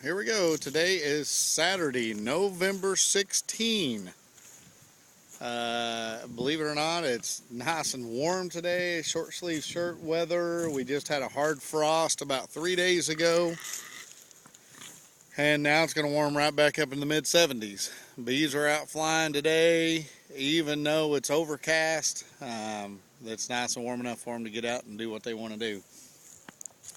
here we go. Today is Saturday, November 16. Believe it or not, it's nice and warm today. Short sleeve shirt weather. We just had a hard frost about 3 days ago. And now it's going to warm right back up in the mid 70s. Bees are out flying today, even though it's overcast. It's nice and warm enough for them to get out and do what they want to do.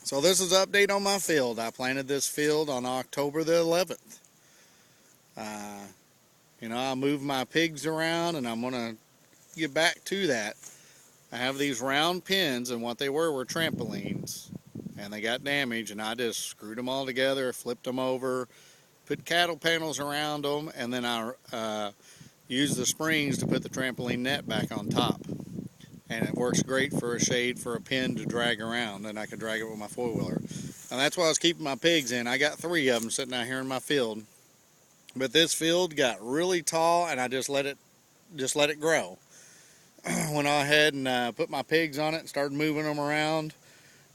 So this is an update on my field. I planted this field on October the 11th. I moved my pigs around, and I'm going to get back to that. I have these round pins, and what they were trampolines. And they got damaged, and I just screwed them all together, flipped them over, put cattle panels around them, and then I used the springs to put the trampoline net back on top. And it works great for a shade for a pin to drag around, and I could drag it with my four-wheeler. And that's why I was keeping my pigs in. I got 3 of them sitting out here in my field. But this field got really tall, and I just let it grow. Went ahead and put my pigs on it and started moving them around.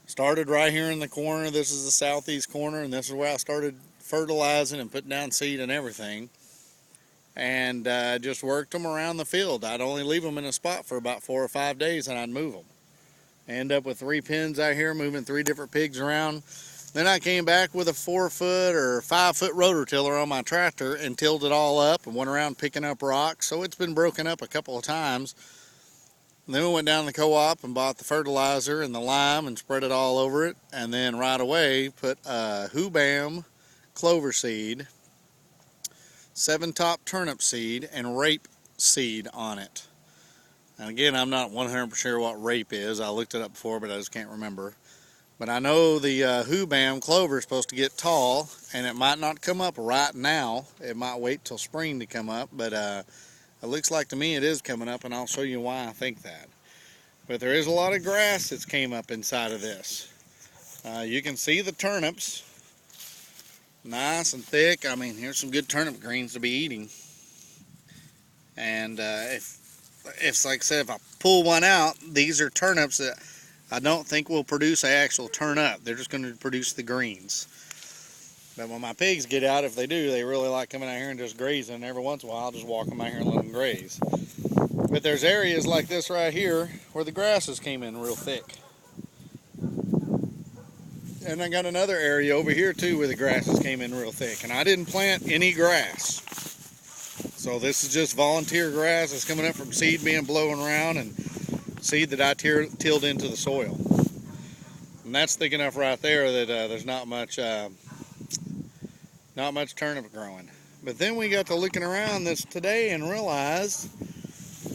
Started right here in the corner. This is the southeast corner, and this is where I started fertilizing and putting down seed and everything. And just worked them around the field. I'd only leave them in a spot for about 4 or 5 days, and I'd move them. End up with 3 pins out here, moving 3 different pigs around. Then I came back with a 4-foot or 5-foot rotor tiller on my tractor and tilled it all up and went around picking up rocks. So it's been broken up a couple of times. And then we went down to the co-op and bought the fertilizer and the lime and spread it all over it. And then right away put Hubam clover seed, 7-top turnip seed, and rape seed on it. And again, I'm not 100% sure what rape is. I looked it up before, but I just can't remember. But I know the Hubam clover is supposed to get tall, and it might not come up right now. It might wait till spring to come up, but it looks like to me it is coming up, and I'll show you why I think that. But there is a lot of grass that's came up inside of this. You can see the turnips. Nice and thick. I mean, here's some good turnip greens to be eating. And if like I said, if I pull one out, these are turnips that I don't think will produce an actual turnip. They're just going to produce the greens. But when my pigs get out, if they do, they really like coming out here and just grazing. And every once in a while, I'll just walk them out here and let them graze. But there's areas like this right here where the grasses came in real thick. And I got another area over here too where the grasses came in real thick. And I didn't plant any grass. So this is just volunteer grass that's coming up from seed being blown around and seed that I tilled into the soil. And that's thick enough right there that there's not much turnip growing. But then we got to looking around this today and realized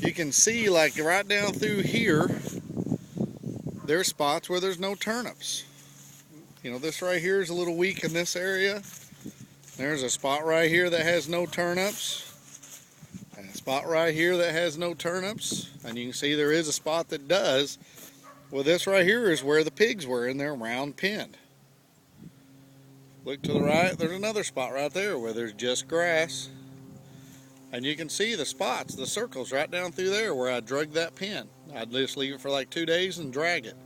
you can see like right down through here, there's spots where there's no turnips. You know, this right here is a little weak in this area. There's a spot right here that has no turnips. And a spot right here that has no turnips. And you can see there is a spot that does. Well, this right here is where the pigs were in their round pen. Look to the right, there's another spot right there where there's just grass. And you can see the spots, the circles right down through there where I drug that pen. I'd just leave it for like 2 days and drag it.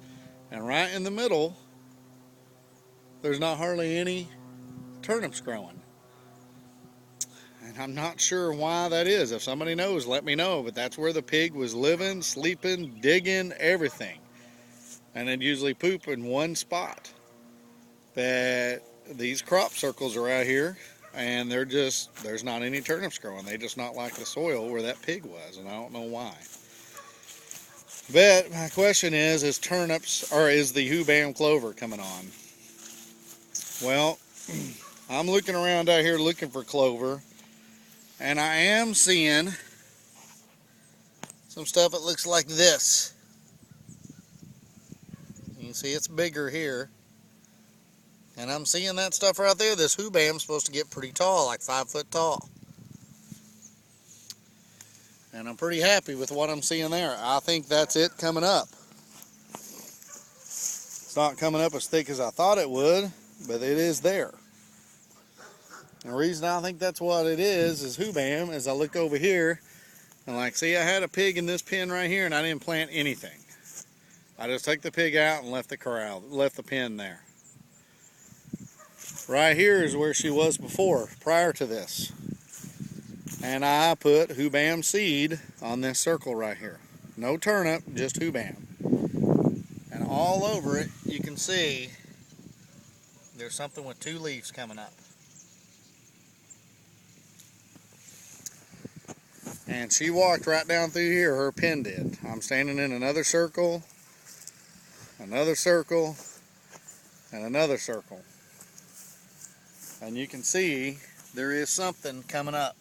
And right in the middle, there's not hardly any turnips growing. And I'm not sure why that is. If somebody knows, let me know. But that's where the pig was living, sleeping, digging, everything. And it'd usually poop in one spot. But these crop circles are out here, and there's not any turnips growing. They just not like the soil where that pig was, and I don't know why. But my question is the Hubam clover coming on? Well, I'm looking around out here looking for clover, and I am seeing some stuff that looks like this. You can see it's bigger here. And I'm seeing that stuff right there. This Hubam's supposed to get pretty tall, like 5 foot tall. And I'm pretty happy with what I'm seeing there. I think that's it coming up. It's not coming up as thick as I thought it would, but it is there. And the reason I think that's what it is Hubam, as I look over here, and like, see, I had a pig in this pen right here, and I didn't plant anything. I just took the pig out and left the pen there. right here is where she was before, prior to this. And I put Hubam seed on this circle right here. No turnip, just Hubam. And all over it, you can see there's something with 2 leaves coming up. And she walked right down through here, her pin did. I'm standing in another circle, and another circle. And you can see there is something coming up.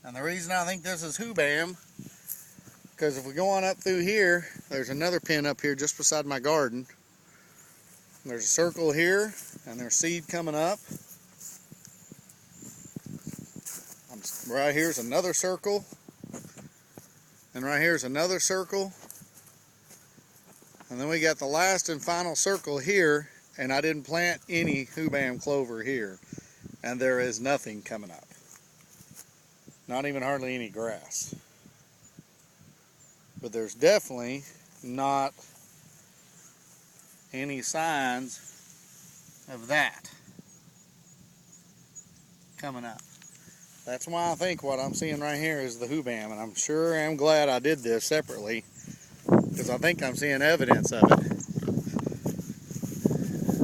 And the reason I think this is Hubam, because if we go on up through here, there's another pin up here just beside my garden. There's a circle here, and there's seed coming up. Right here's another circle, and right here's another circle, and then we got the last and final circle here, and I didn't plant any Hubam clover here, and there is nothing coming up. Not even hardly any grass. But there's definitely not any signs of that coming up. That's why I think what I'm seeing right here is the Hubam, and I'm sure am glad I did this separately, because I think I'm seeing evidence of it.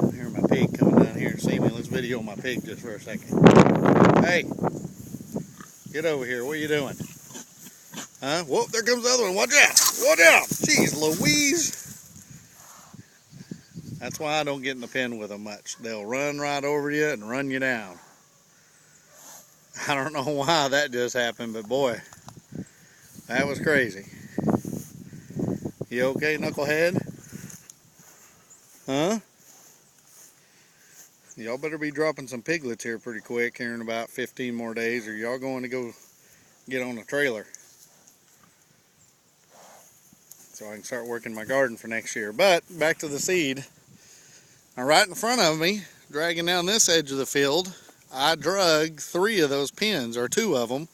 I hear my pig coming down here to see me. Let's video my pig just for a second. Hey, get over here. What are you doing? Huh? Whoa, there comes the other one. Watch out! Watch out! Jeez Louise! That's why I don't get in the pen with them much. They'll run right over you and run you down. I don't know why that just happened, but boy, that was crazy. You okay, knucklehead? Huh? Y'all better be dropping some piglets here pretty quick here in about 15 more days, or y'all going to go get on a trailer so I can start working my garden for next year. But back to the seed. Now right in front of me, dragging down this edge of the field, I drug 3 of those pins, or 2 of them,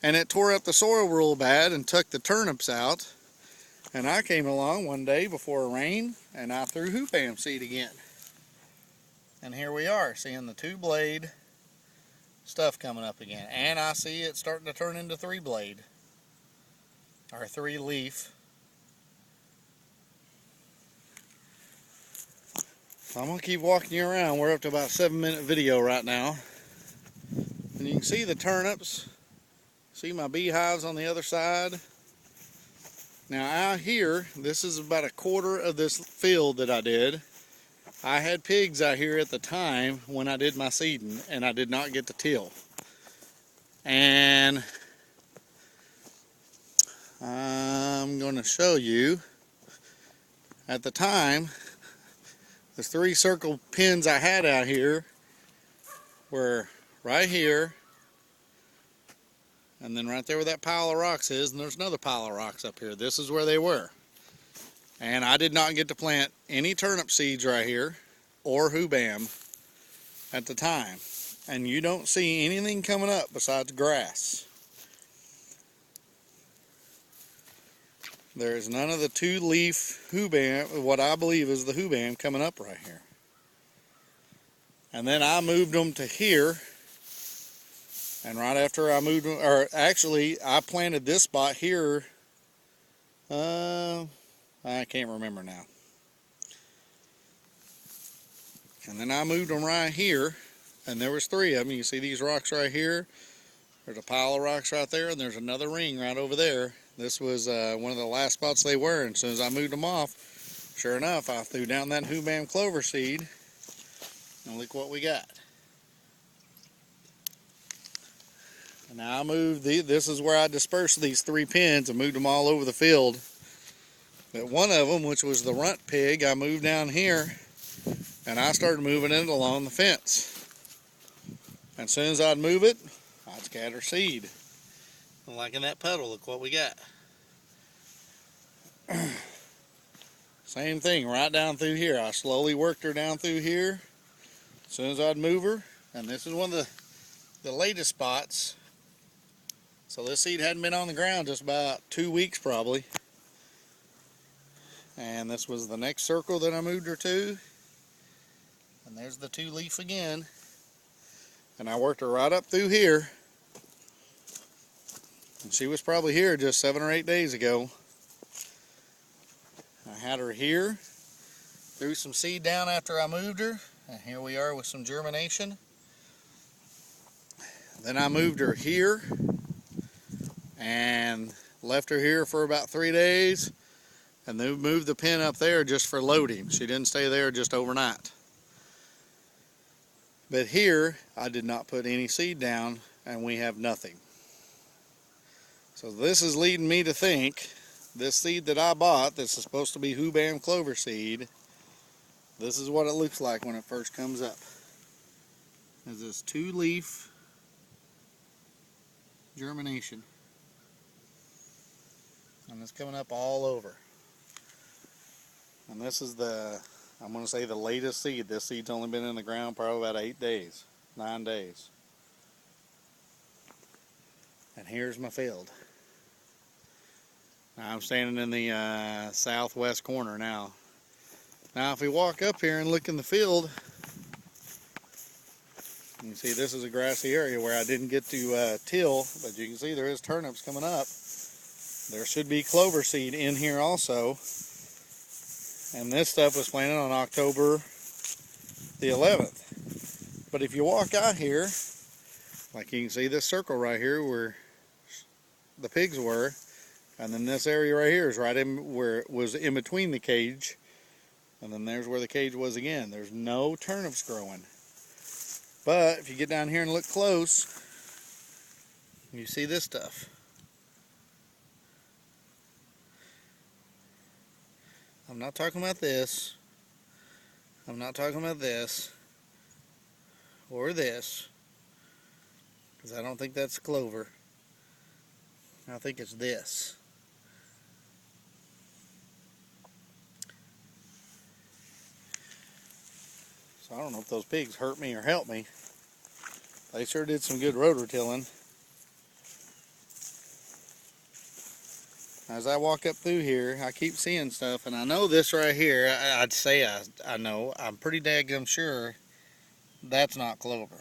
and it tore up the soil real bad and took the turnips out. And I came along one day before a rain, and I threw Hubam seed again. And here we are, seeing the 2-blade stuff coming up again. And I see it starting to turn into 3-blade, or 3-leaf. So I'm going to keep walking you around. We're up to about a 7-minute video right now. And you can see the turnips. See my beehives on the other side. Now out here, this is about a quarter of this field that I did. I had pigs out here at the time when I did my seeding, and I did not get to till. And I'm going to show you, at the time, the 3 circle pins I had out here were right here, and then right there where that pile of rocks is, and there's another pile of rocks up here. This is where they were. And I did not get to plant any turnip seeds right here, or Hubam at the time. And you don't see anything coming up besides grass. There is none of the 2-leaf Hubam, what I believe is the Hubam, coming up right here. And then I moved them to here. And right after I moved them, or actually I planted this spot here. I can't remember now. And then I moved them right here. And there was 3 of them. You see these rocks right here. There's a pile of rocks right there, and there's another ring right over there. This was one of the last spots they were, and as soon as I moved them off, sure enough, I threw down that Hubam clover seed, and look what we got. And now I moved, this is where I dispersed these 3 pins and moved them all over the field. But one of them, which was the runt pig, I moved down here, and I started moving it along the fence. And as soon as I'd move it, I'd scatter seed. And like in that puddle, look what we got. Same thing, right down through here. I slowly worked her down through here. As soon as I'd move her, and this is one of the latest spots. So this seed hadn't been on the ground just about 2 weeks probably. And this was the next circle that I moved her to. And there's the 2-leaf again. And I worked her right up through here. And she was probably here just 7 or 8 days ago. I had her here, threw some seed down after I moved her, and here we are with some germination. Then I moved her here and left her here for about 3 days, and then moved the pen up there just for loading. She didn't stay there just overnight. But here I did not put any seed down, and we have nothing. So this is leading me to think this seed that I bought, this is supposed to be Hubam clover seed, this is what it looks like when it first comes up. There's this 2-leaf germination. And it's coming up all over. And this is I'm going to say the latest seed. This seed's only been in the ground probably about 8 days, 9 days. And here's my field. Now I'm standing in the southwest corner now. Now if we walk up here and look in the field, you can see this is a grassy area where I didn't get to till, but you can see there is turnips coming up. There should be clover seed in here also. And this stuff was planted on October the 11th. But if you walk out here, like you can see this circle right here where the pigs were, and then this area right here is right in where it was in between the cage, and then there's where the cage was again. There's no turnips growing. But if you get down here and look close, you see this stuff. I'm not talking about this. I'm not talking about this. Or this. Because I don't think that's clover. I think it's this. So I don't know if those pigs hurt me or helped me. They sure did some good rotor-tilling. As I walk up through here, I keep seeing stuff, and I know this right here, I'd say I know, I'm pretty daggum sure that's not clover.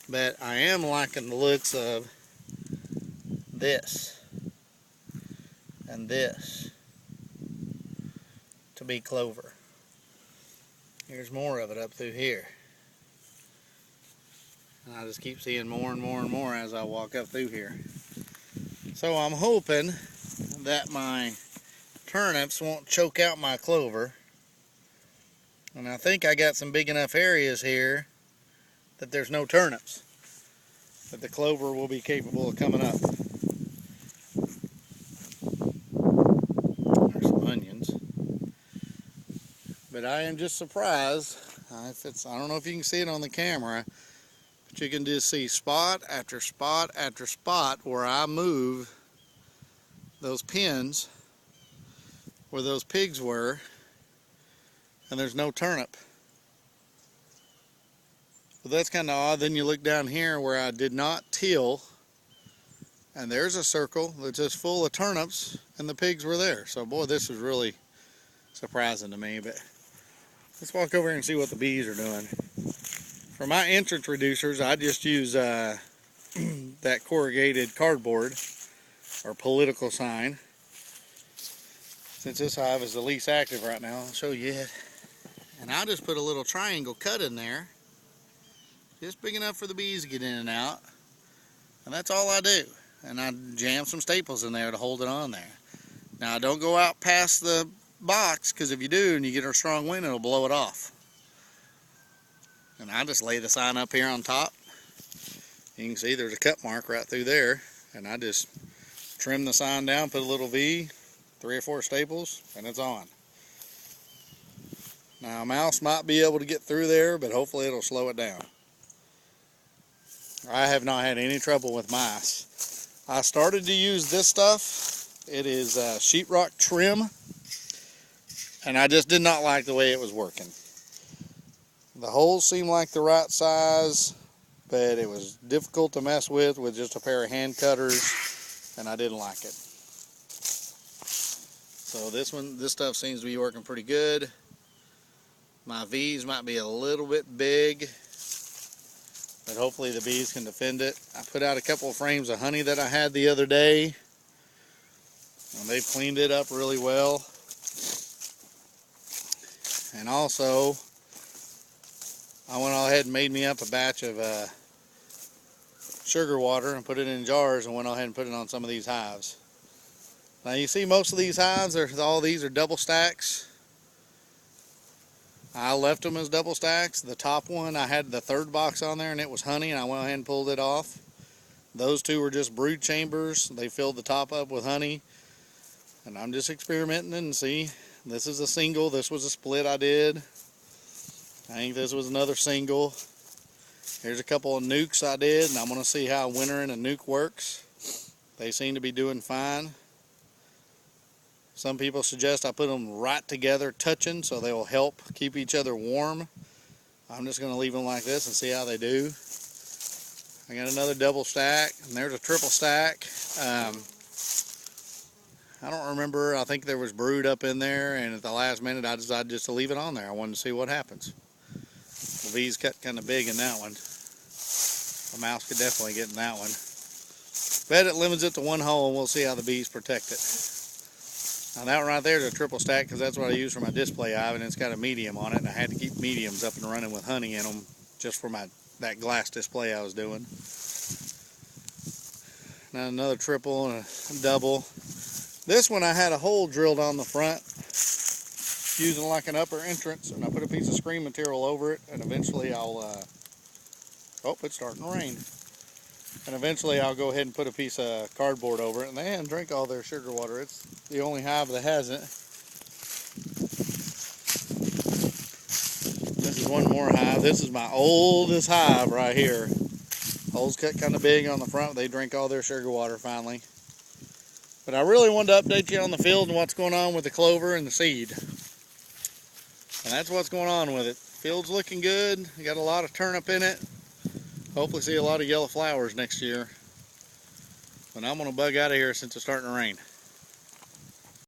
But I am liking the looks of this and this to be clover. Here's more of it up through here. And I just keep seeing more and more and more as I walk up through here. So I'm hoping that my turnips won't choke out my clover. And I think I got some big enough areas here that there's no turnips, that the clover will be capable of coming up. There's some onions. But I am just surprised, I don't know if you can see it on the camera, but you can just see spot after spot after spot where I move those pins where those pigs were, and there's no turnip. But that's kind of odd. Then you look down here where I did not till, and there's a circle that's just full of turnips, and the pigs were there. So boy, this is really surprising to me. But let's walk over here and see what the bees are doing. For my entrance reducers, I just use that corrugated cardboard or political sign. Since this hive is the least active right now, I'll show you it. And I'll just put a little triangle cut in there, just big enough for the bees to get in and out. And that's all I do. And I jam some staples in there to hold it on there. Now don't go out past the box, because if you do and you get a strong wind, it'll blow it off. And I just lay the sign up here on top. You can see there's a cut mark right through there. And I just trim the sign down, put a little V, 3 or 4 staples, and it's on. Now a mouse might be able to get through there, but hopefully it'll slow it down. I have not had any trouble with mice. I started to use this stuff. It is sheetrock trim, and I just did not like the way it was working. The holes seemed like the right size, but it was difficult to mess with just a pair of hand cutters, and I didn't like it. So this stuff seems to be working pretty good. My V's might be a little bit big, but hopefully the bees can defend it. I put out a couple of frames of honey that I had the other day, and they've cleaned it up really well. And also, I went all ahead and made me up a batch of sugar water and put it in jars and went all ahead and put it on some of these hives. Now you see most of these hives, all these are double stacks. I left them as double stacks. The top one, I had the third box on there and it was honey, and I went ahead and pulled it off. Those two were just brood chambers. They filled the top up with honey. And I'm just experimenting and see. This is a single. This was a split I did. I think this was another single. Here's a couple of nukes I did, and I'm going to see how wintering a nuke works. They seem to be doing fine. Some people suggest I put them right together touching so they will help keep each other warm. I'm just going to leave them like this and see how they do. I got another double stack, and there's a triple stack. I don't remember. I think there was brood up in there, and at the last minute I decided just to leave it on there. I wanted to see what happens. The V's cut kind of big in that one. A mouse could definitely get in that one. Bet it limits it to one hole, and we'll see how the bees protect it. Now that one right there is a triple stack because that's what I use for my display hive, and it's got a medium on it, and I had to keep mediums up and running with honey in them just for that glass display I was doing. Now another triple and a double. This one I had a hole drilled on the front using like an upper entrance, and I put a piece of screen material over it, and eventually I'll oh, it's starting to rain. And eventually I'll go ahead and put a piece of cardboard over it, and they didn't drink all their sugar water. It's the only hive that hasn't. This is one more hive. This is my oldest hive right here. Holes cut kind of big on the front. They drink all their sugar water finally. But I really wanted to update you on the field and what's going on with the clover and the seed. And that's what's going on with it. Field's looking good. We got a lot of turnip in it. Hopefully see a lot of yellow flowers next year. But I'm going to bug out of here since it's starting to rain.